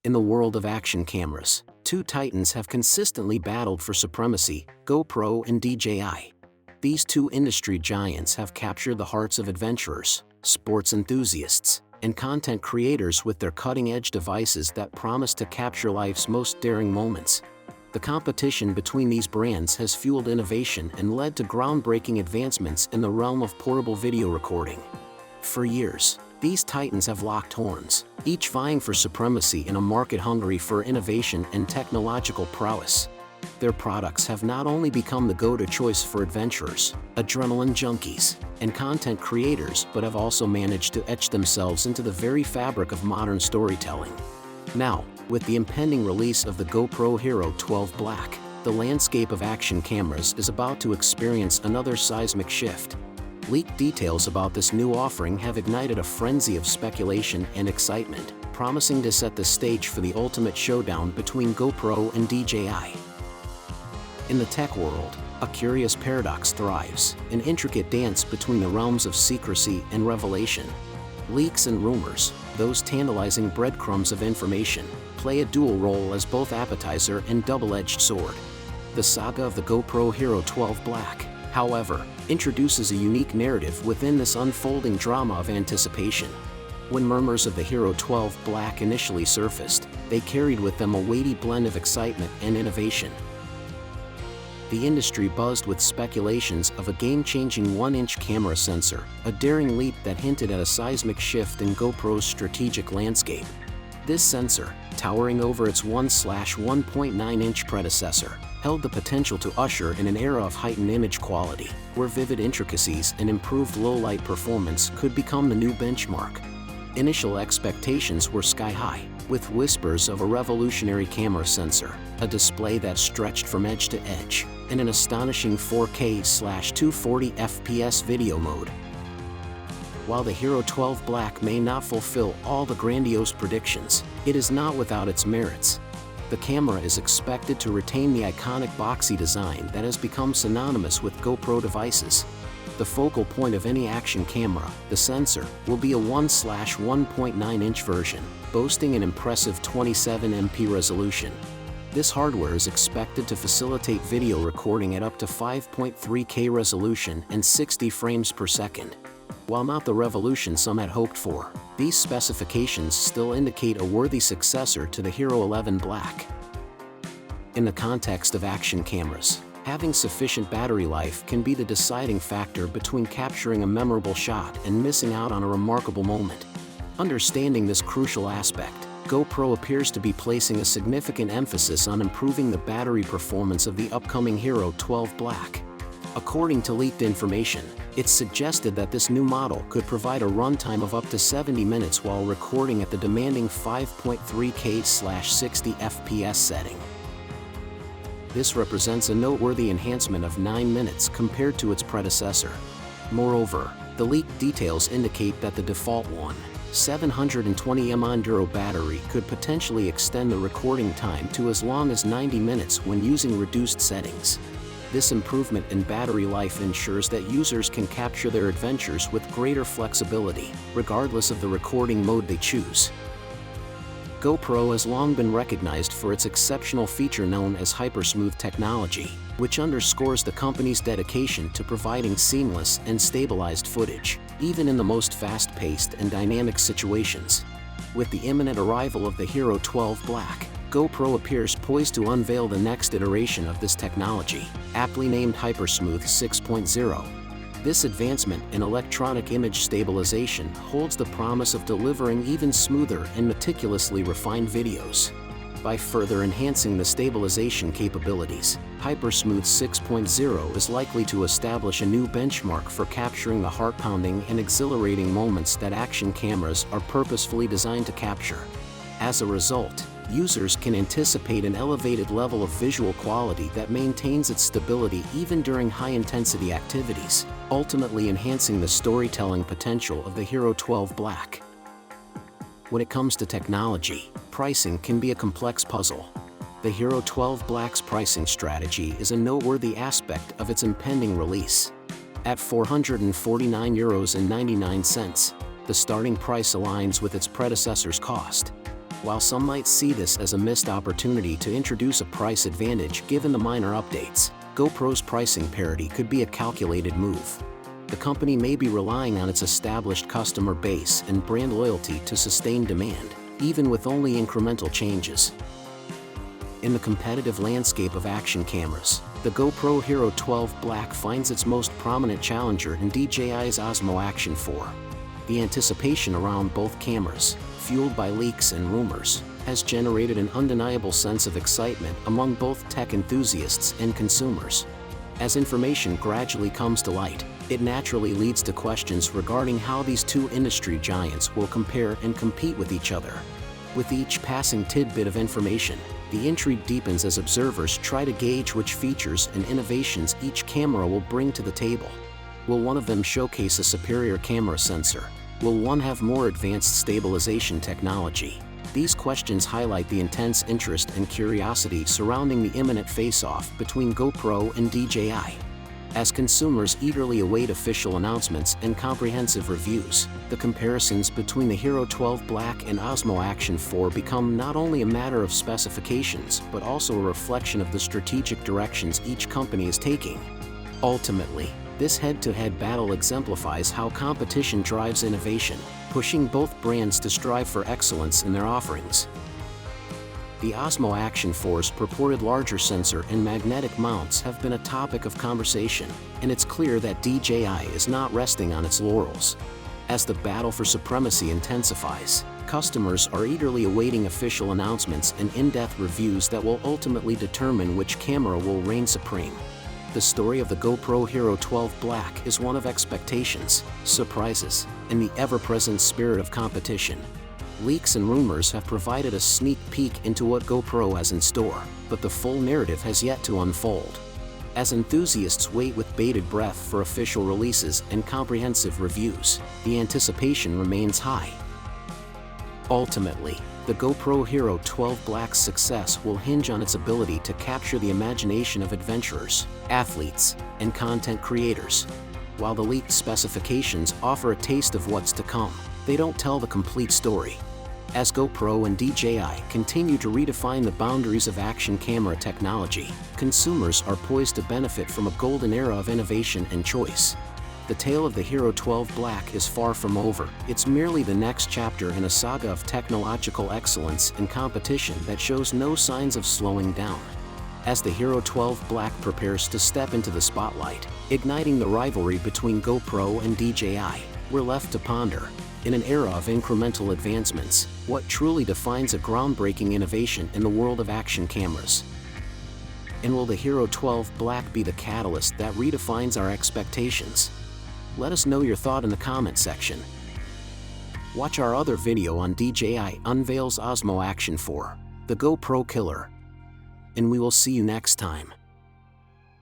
In the world of action cameras, two titans have consistently battled for supremacy: GoPro and DJI. These two industry giants have captured the hearts of adventurers, sports enthusiasts, and content creators with their cutting-edge devices that promise to capture life's most daring moments. The competition between these brands has fueled innovation and led to groundbreaking advancements in the realm of portable video recording. For years, these titans have locked horns, each vying for supremacy in a market hungry for innovation and technological prowess. Their products have not only become the go-to choice for adventurers, adrenaline junkies, and content creators, but have also managed to etch themselves into the very fabric of modern storytelling. Now, with the impending release of the GoPro Hero 12 Black, the landscape of action cameras is about to experience another seismic shift. Leaked details about this new offering have ignited a frenzy of speculation and excitement, promising to set the stage for the ultimate showdown between GoPro and DJI. In the tech world, a curious paradox thrives, an intricate dance between the realms of secrecy and revelation. Leaks and rumors, those tantalizing breadcrumbs of information, play a dual role as both appetizer and double-edged sword. The saga of the GoPro Hero 12 Black, however, introduces a unique narrative within this unfolding drama of anticipation. When murmurs of the Hero 12 Black initially surfaced, they carried with them a weighty blend of excitement and innovation. The industry buzzed with speculations of a game-changing 1-inch camera sensor, a daring leap that hinted at a seismic shift in GoPro's strategic landscape. This sensor, towering over its 1/1.9-inch predecessor, held the potential to usher in an era of heightened image quality, where vivid intricacies and improved low-light performance could become the new benchmark. Initial expectations were sky-high, with whispers of a revolutionary camera sensor, a display that stretched from edge to edge, and an astonishing 4K/240 FPS video mode. While the Hero 12 Black may not fulfill all the grandiose predictions, it is not without its merits. The camera is expected to retain the iconic boxy design that has become synonymous with GoPro devices. The focal point of any action camera, the sensor, will be a 1/1.9-inch version, boasting an impressive 27 MP resolution. This hardware is expected to facilitate video recording at up to 5.3K resolution and 60 frames per second. While not the revolution some had hoped for, these specifications still indicate a worthy successor to the Hero 11 Black. In the context of action cameras, having sufficient battery life can be the deciding factor between capturing a memorable shot and missing out on a remarkable moment. Understanding this crucial aspect, GoPro appears to be placing a significant emphasis on improving the battery performance of the upcoming Hero 12 Black. According to leaked information, it's suggested that this new model could provide a runtime of up to 70 minutes while recording at the demanding 5.3K/60 FPS setting. This represents a noteworthy enhancement of 9 minutes compared to its predecessor. Moreover, the leaked details indicate that the default 720 mAh battery could potentially extend the recording time to as long as 90 minutes when using reduced settings. This improvement in battery life ensures that users can capture their adventures with greater flexibility, regardless of the recording mode they choose. GoPro has long been recognized for its exceptional feature known as hypersmooth technology, which underscores the company's dedication to providing seamless and stabilized footage, even in the most fast-paced and dynamic situations. With the imminent arrival of the Hero 12 Black, GoPro appears poised to unveil the next iteration of this technology, aptly named Hypersmooth 6.0. This advancement in electronic image stabilization holds the promise of delivering even smoother and meticulously refined videos. By further enhancing the stabilization capabilities, Hypersmooth 6.0 is likely to establish a new benchmark for capturing the heart-pounding and exhilarating moments that action cameras are purposefully designed to capture. As a result, users can anticipate an elevated level of visual quality that maintains its stability even during high-intensity activities, ultimately enhancing the storytelling potential of the Hero 12 Black. When it comes to technology, pricing can be a complex puzzle. The Hero 12 Black's pricing strategy is a noteworthy aspect of its impending release. At €449.99, the starting price aligns with its predecessor's cost. While some might see this as a missed opportunity to introduce a price advantage given the minor updates, GoPro's pricing parity could be a calculated move. The company may be relying on its established customer base and brand loyalty to sustain demand, even with only incremental changes. In the competitive landscape of action cameras, the GoPro Hero 12 Black finds its most prominent challenger in DJI's Osmo Action 4. The anticipation around both cameras, fueled by leaks and rumors, has generated an undeniable sense of excitement among both tech enthusiasts and consumers. As information gradually comes to light, it naturally leads to questions regarding how these two industry giants will compare and compete with each other. With each passing tidbit of information, the intrigue deepens as observers try to gauge which features and innovations each camera will bring to the table. Will one of them showcase a superior camera sensor? Will one have more advanced stabilization technology? These questions highlight the intense interest and curiosity surrounding the imminent face-off between GoPro and DJI. As consumers eagerly await official announcements and comprehensive reviews, the comparisons between the Hero 12 Black and Osmo Action 4 become not only a matter of specifications but also a reflection of the strategic directions each company is taking. Ultimately, this head-to-head battle exemplifies how competition drives innovation, pushing both brands to strive for excellence in their offerings. The Osmo Action 4's purported larger sensor and magnetic mounts have been a topic of conversation, and it's clear that DJI is not resting on its laurels. As the battle for supremacy intensifies, customers are eagerly awaiting official announcements and in-depth reviews that will ultimately determine which camera will reign supreme. The story of the GoPro Hero 12 Black is one of expectations, surprises, and the ever-present spirit of competition. Leaks and rumors have provided a sneak peek into what GoPro has in store, but the full narrative has yet to unfold. As enthusiasts wait with bated breath for official releases and comprehensive reviews, the anticipation remains high. Ultimately, the GoPro Hero 12 Black's success will hinge on its ability to capture the imagination of adventurers, athletes, and content creators. While the leaked specifications offer a taste of what's to come, they don't tell the complete story. As GoPro and DJI continue to redefine the boundaries of action camera technology, consumers are poised to benefit from a golden era of innovation and choice. The tale of the Hero 12 Black is far from over. It's merely the next chapter in a saga of technological excellence and competition that shows no signs of slowing down. As the Hero 12 Black prepares to step into the spotlight, igniting the rivalry between GoPro and DJI, we're left to ponder. In an era of incremental advancements, what truly defines a groundbreaking innovation in the world of action cameras? And will the Hero 12 Black be the catalyst that redefines our expectations? Let us know your thought in the comment section. Watch our other video on DJI Unveils Osmo Action 4, the GoPro Killer. And we will see you next time.